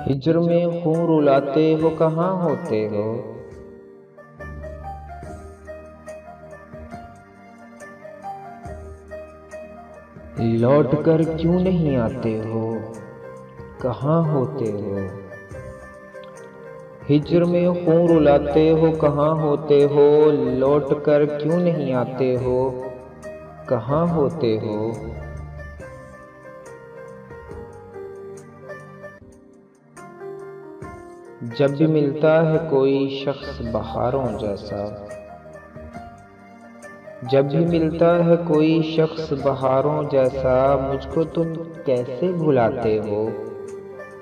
हिज्र में खून रुलाते हो कहाँ होते हो। लौट कर क्यों नहीं आते हो, कहाँ होते हो। हिज्र में खून रुलाते हो कहाँ होते हो, लौट कर क्यों नहीं आते हो, कहाँ होते हो। जब भी मिलता है कोई शख्स बहारों जैसा, जब भी मिलता है कोई शख्स बहारों जैसा, मुझको तुम कैसे भुलाते हो,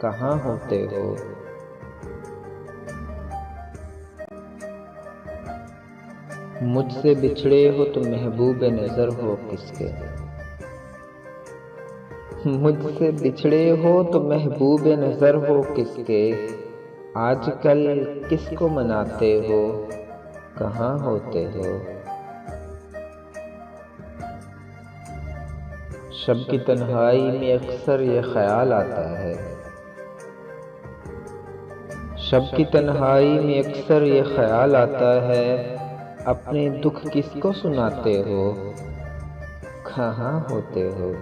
कहाँ होते हो। मुझसे बिछड़े हो तो महबूब नजर हो किसके, मुझसे बिछड़े हो तो महबूब नजर हो किसके। आजकल किसको मनाते हो, कहाँ होते हो। शब की तन्हाई में अक्सर ये ख्याल आता है, शब की तन्हाई में अक्सर ये ख्याल आता है, अपने दुख किसको सुनाते हो, कहाँ होते हो।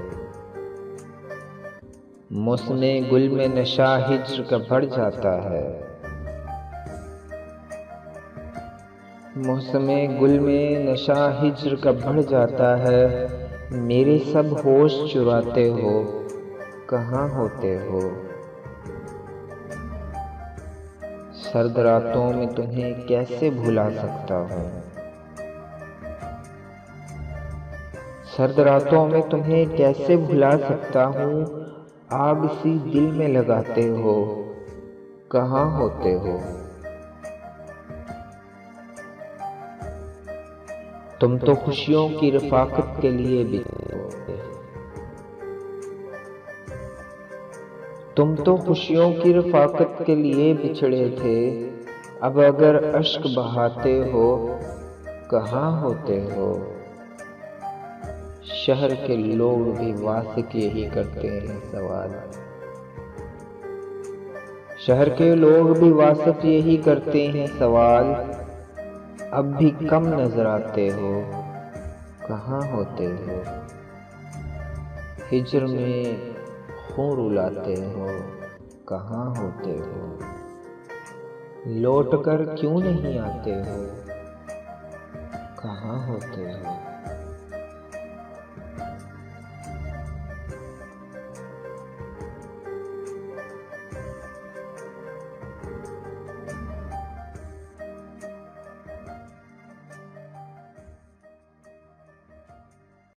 मौसमे गुल में नशा हिज्र का बढ़ जाता है, मौसमे गुल में नशा हिज्र का बढ़ जाता है, मेरे सब होश चुराते हो, कहाँ होते हो। सर्द रातों में तुम्हें कैसे भुला सकता हूँ, सर्द रातों में तुम्हें कैसे भुला सकता हूँ। आग सी दिल में लगाते हो, कहाँ होते हो। तुम तो खुशियों की रफाकत के लिए बिछड़े, तुम तो खुशियों की रफाकत के लिए बिछड़े थे। अब अगर अश्क बहाते हो, कहाँ होते हो। शहर के लोग भी वासिक यही करते हैं सवाल, शहर के लोग भी वासिक यही करते हैं सवाल। अब भी कम नजर आते हो, कहाँ होते हो। हिज्र में खून रुलाते हो, कहाँ होते हो। लौट कर क्यों नहीं आते हो, कहाँ होते हो।